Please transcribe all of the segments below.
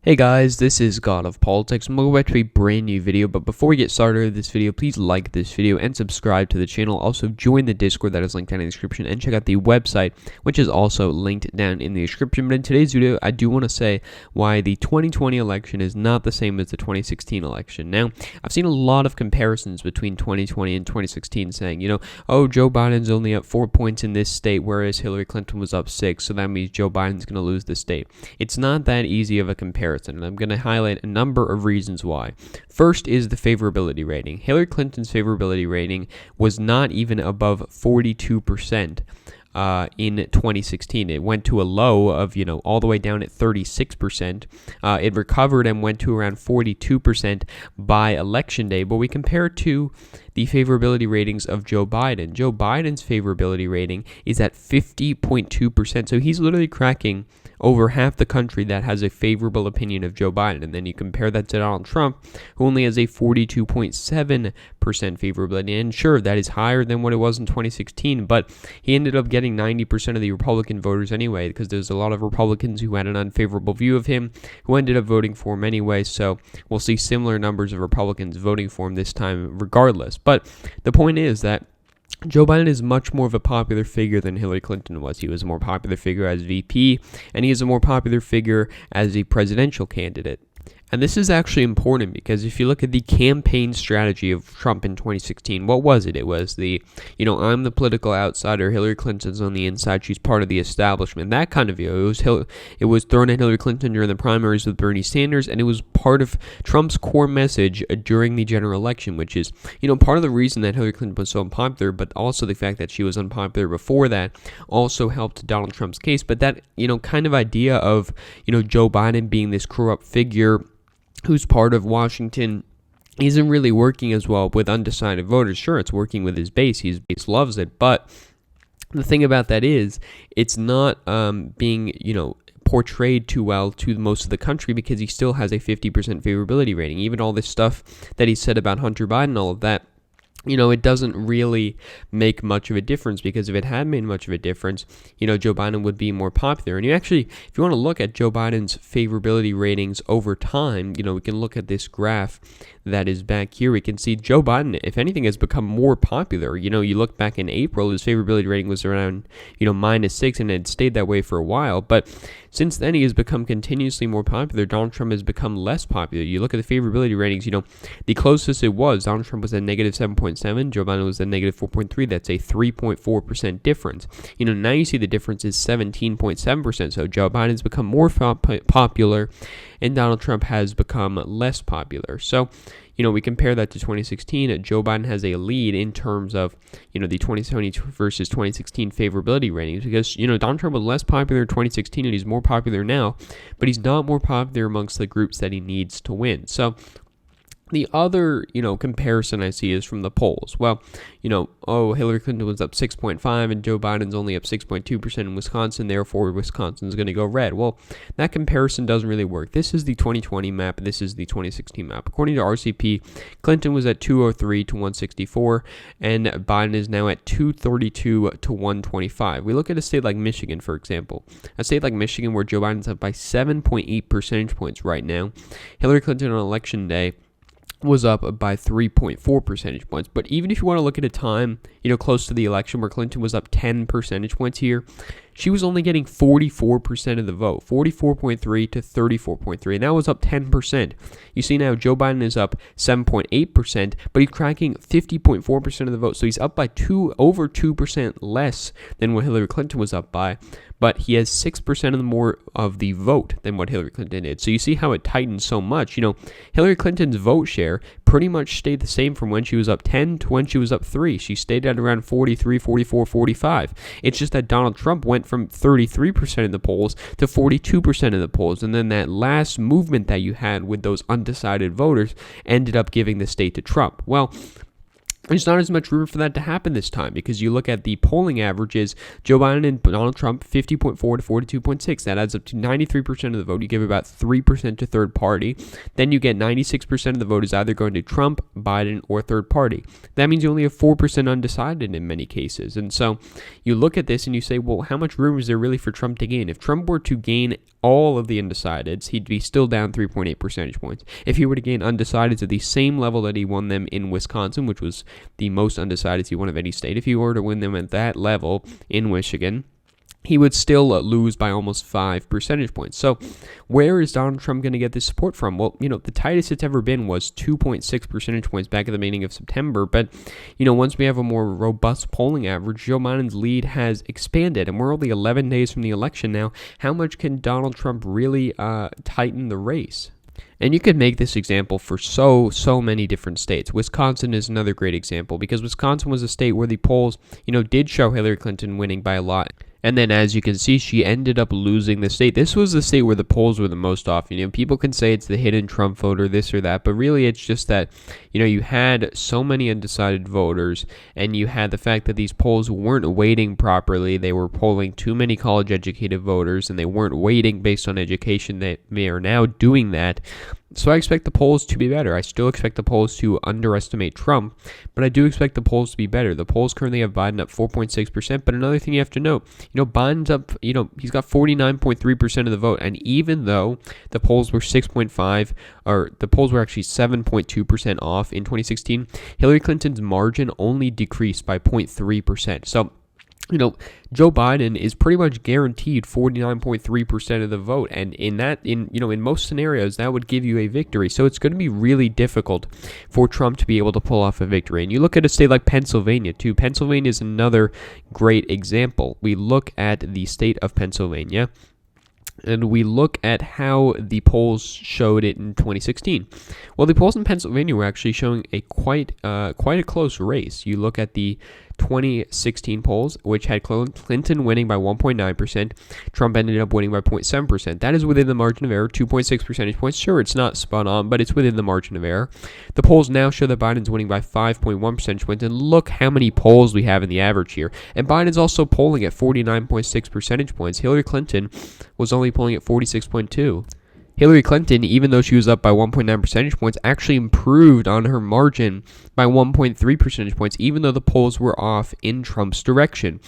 Hey guys, this is God of Politics, and welcome back to a brand new video. But before we get started with this video, please like this video and subscribe to the channel. Also, join the Discord that is linked down in the description, and check out the website, which is also linked down in the description. But in today's video, I do want to say why the 2020 election is not the same as the 2016 election. Now, I've seen a lot of comparisons between 2020 and 2016 saying, oh, Joe Biden's only up 4 points in this state, whereas Hillary Clinton was up 6, so that means Joe Biden's going to lose the state. It's not that easy of a comparison, and I'm going to highlight a number of reasons why. First is the favorability rating. Hillary Clinton's favorability rating was not even above 42%. In 2016. It went to a low of, all the way down at 36%. It recovered and went to around 42% by election day, but we compare it to the favorability ratings of Joe Biden. Joe Biden's favorability rating is at 50.2%, so he's literally cracking over half the country that has a favorable opinion of Joe Biden. And then you compare that to Donald Trump, who only has a 42.7% favorability. And sure, that is higher than what it was in 2016, but he ended up getting 90% of the Republican voters anyway, because there's a lot of Republicans who had an unfavorable view of him who ended up voting for him anyway. So we'll see similar numbers of Republicans voting for him this time regardless. But the point is that Joe Biden is much more of a popular figure than Hillary Clinton was. He was a more popular figure as VP, and he is a more popular figure as a presidential candidate. And this is actually important because if you look at the campaign strategy of Trump in 2016, what was it? It was the, I'm the political outsider, Hillary Clinton's on the inside, she's part of the establishment, that kind of view. It was thrown at Hillary Clinton during the primaries with Bernie Sanders, and it was part of Trump's core message during the general election, which is, part of the reason that Hillary Clinton was so unpopular, but also the fact that she was unpopular before that also helped Donald Trump's case. But that, kind of idea of, Joe Biden being this corrupt figure who's part of Washington isn't really working as well with undecided voters. Sure, it's working with his base. His base loves it. But the thing about that is it's not being, portrayed too well to most of the country because he still has a 50% favorability rating. Even all this stuff that he said about Hunter Biden, all of that, it doesn't really make much of a difference, because if it had made much of a difference, Joe Biden would be more popular. And if you want to look at Joe Biden's favorability ratings over time, we can look at this graph that is back here. We can see Joe Biden, if anything, has become more popular. You look back in April, his favorability rating was around, -6, and it had stayed that way for a while. But since then, he has become continuously more popular. Donald Trump has become less popular. You look at the favorability ratings, the closest it was, Donald Trump was at -7.7, Joe Biden was at -4.3. That's a 3.4% difference. Now you see the difference is 17.7%. So Joe Biden's become more popular, and Donald Trump has become less popular. So, we compare that to 2016. Joe Biden has a lead in terms of, the 2020 versus 2016 favorability ratings, because, Donald Trump was less popular in 2016 and he's more popular now, but he's not more popular amongst the groups that he needs to win. So the other, comparison I see is from the polls. Well, Hillary Clinton was up 6.5 and Joe Biden's only up 6.2% in Wisconsin, therefore Wisconsin's going to go red. Well, that comparison doesn't really work. This is the 2020 map, this is the 2016 map. According to RCP, Clinton was at 203 to 164, and Biden is now at 232 to 125. We look at a state like Michigan, for example. A state like Michigan where Joe Biden's up by 7.8 percentage points right now. Hillary Clinton on election day was up by 3.4 percentage points. But even if you want to look at a time, close to the election where Clinton was up 10 percentage points here, she was only getting 44% of the vote, 44.3 to 34.3, and that was up 10%. You see now Joe Biden is up 7.8%, but he's cracking 50.4% of the vote, so he's up by over 2% less than what Hillary Clinton was up by, but he has 6% of the more of the vote than what Hillary Clinton did. So you see how it tightened so much. Hillary Clinton's vote share pretty much stayed the same from when she was up 10 to when she was up 3. She stayed at around 43, 44, 45. It's just that Donald Trump went from 33% of the polls to 42% of the polls, and then that last movement that you had with those undecided voters ended up giving the state to Trump. Well, there's not as much room for that to happen this time, because you look at the polling averages, Joe Biden and Donald Trump, 50.4 to 42.6. That adds up to 93% of the vote. You give about 3% to third party. Then you get 96% of the vote is either going to Trump, Biden, or third party. That means you only have 4% undecided in many cases. And so you look at this and you say, well, how much room is there really for Trump to gain? If Trump were to gain all of the undecideds, he'd be still down 3.8 percentage points. If he were to gain undecideds at the same level that he won them in Wisconsin, which was the most undecideds he won of any state, if he were to win them at that level in Michigan, he would still lose by almost 5 percentage points. So where is Donald Trump going to get this support from? Well, the tightest it's ever been was 2.6 percentage points back at the beginning of September. But, once we have a more robust polling average, Joe Biden's lead has expanded, and we're only 11 days from the election now. How much can Donald Trump really tighten the race? And you could make this example for so many different states. Wisconsin is another great example, because Wisconsin was a state where the polls, did show Hillary Clinton winning by a lot. And then, as you can see, she ended up losing the state. This was the state where the polls were the most off. People can say it's the hidden Trump vote or this or that, but really it's just that, you had so many undecided voters, and you had the fact that these polls weren't weighting properly. They were polling too many college-educated voters, and they weren't weighting based on education. They are now doing that. So I expect the polls to be better. I still expect the polls to underestimate Trump, but I do expect the polls to be better. The polls currently have Biden up 4.6%, but another thing you have to note, Biden's up, he's got 49.3% of the vote, and even though the polls were 6.5, or the polls were actually 7.2% off in 2016, Hillary Clinton's margin only decreased by 0.3%. So, Joe Biden is pretty much guaranteed 49.3% of the vote, and in most scenarios that would give you a victory. So it's going to be really difficult for Trump to be able to pull off a victory. And you look at a state like Pennsylvania too. Pennsylvania is another great example. We look at the state of Pennsylvania, and we look at how the polls showed it in 2016. Well, the polls in Pennsylvania were actually showing a quite a close race. You look at the 2016 polls, which had Clinton winning by 1.9%. Trump ended up winning by 0.7%. That is within the margin of error, 2.6 percentage points. Sure, it's not spot on, but it's within the margin of error. The polls now show that Biden's winning by 5.1 percentage points, and look how many polls we have in the average here. And Biden's also polling at 49.6 percentage points. Hillary Clinton was only polling at 46.2. Hillary Clinton, even though she was up by 1.9 percentage points, actually improved on her margin by 1.3 percentage points, even though the polls were off in Trump's direction.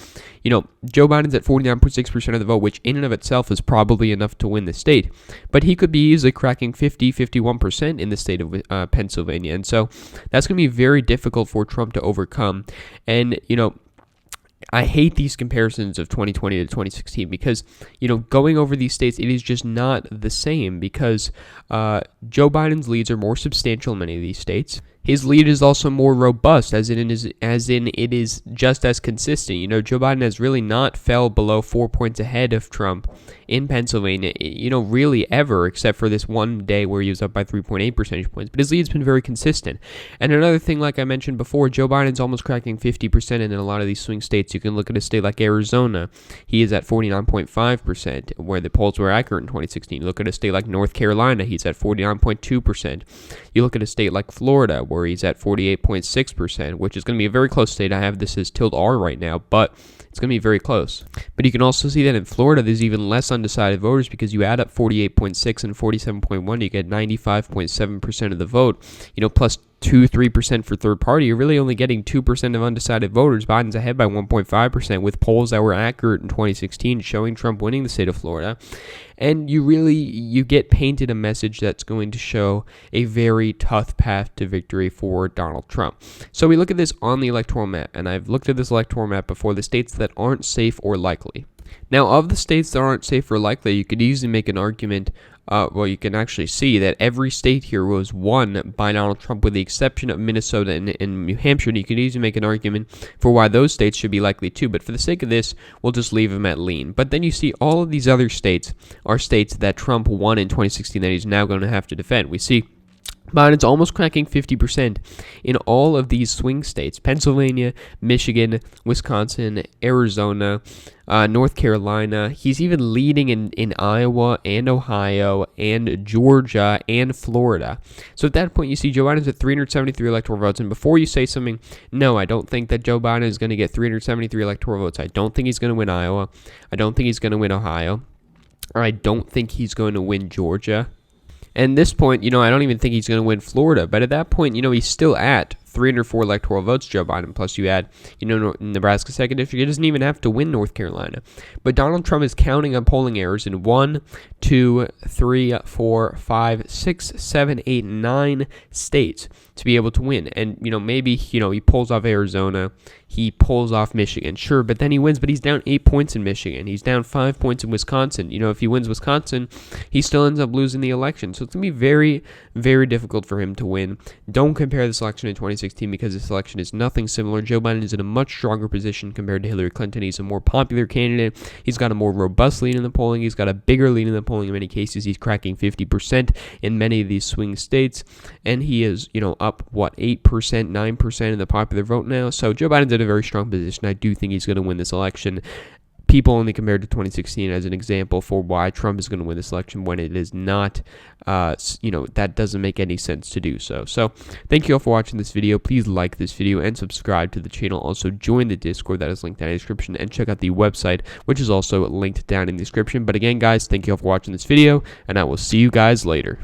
Joe Biden's at 49.6% of the vote, which in and of itself is probably enough to win the state. But he could be easily cracking 51% in the state of Pennsylvania. And so that's going to be very difficult for Trump to overcome. And, I hate these comparisons of 2020 to 2016 because, going over these states, it is just not the same because Joe Biden's leads are more substantial in many of these states. His lead is also more robust, as in it is just as consistent. Joe Biden has really not fell below 4 points ahead of Trump in Pennsylvania, really ever, except for this one day where he was up by 3.8 percentage points. But his lead's been very consistent. And another thing, like I mentioned before, Joe Biden's almost cracking 50% in a lot of these swing states. You can look at a state like Arizona. He is at 49.5%, where the polls were accurate in 2016. You look at a state like North Carolina, he's at 49.2%. You look at a state like Florida, where he's at 48.6%, which is going to be a very close state. I have this as tilde R right now, but it's going to be very close. But you can also see that in Florida, there's even less undecided voters because you add up 48.6 and 47.1, you get 95.7% of the vote, plus 2-3% for third party. You're really only getting 2% of undecided voters. Biden's ahead by 1.5% with polls that were accurate in 2016 showing Trump winning the state of Florida. And you get painted a message that's going to show a very tough path to victory for Donald Trump. So we look at this on the electoral map, and I've looked at this electoral map before, the states that aren't safe or likely. Now, of the states that aren't safe or likely, you could easily make an argument. You can actually see that every state here was won by Donald Trump with the exception of Minnesota and New Hampshire. And you could easily make an argument for why those states should be likely too. But for the sake of this, we'll just leave them at lean. But then you see all of these other states are states that Trump won in 2016 that he's now going to have to defend. We see Biden's almost cracking 50% in all of these swing states: Pennsylvania, Michigan, Wisconsin, Arizona, North Carolina. He's even leading in Iowa and Ohio and Georgia and Florida. So at that point, you see Joe Biden's at 373 electoral votes. And before you say something, no, I don't think that Joe Biden is going to get 373 electoral votes. I don't think he's going to win Iowa. I don't think he's going to win Ohio. Or I don't think he's going to win Georgia. And at this point, I don't even think he's going to win Florida. But at that point, he's still at 304 electoral votes, Joe Biden. Plus you add, Nebraska 2nd District. He doesn't even have to win North Carolina. But Donald Trump is counting on polling errors in 1, 2, 3, 4, 5, 6, 7, 8, 9 states to be able to win. And, maybe, he pulls off Arizona. He pulls off Michigan. Sure, but then he wins. But he's down 8 points in Michigan. He's down 5 points in Wisconsin. If he wins Wisconsin, he still ends up losing the election. So it's going to be very, very difficult for him to win. Don't compare this election to 2016 because this election is nothing similar. Joe Biden is in a much stronger position compared to Hillary Clinton. He's a more popular candidate. He's got a more robust lead in the polling. He's got a bigger lead in the polling. In many cases, he's cracking 50% in many of these swing states. And he is, up, 8%, 9% in the popular vote now. So Joe Biden's in a very strong position. I do think he's going to win this election. People only compared to 2016 as an example for why Trump is going to win this election when it is not, that doesn't make any sense to do so. So thank you all for watching this video. Please like this video and subscribe to the channel. Also join the Discord that is linked down in the description, and check out the website, which is also linked down in the description. But again, guys, thank you all for watching this video, and I will see you guys later.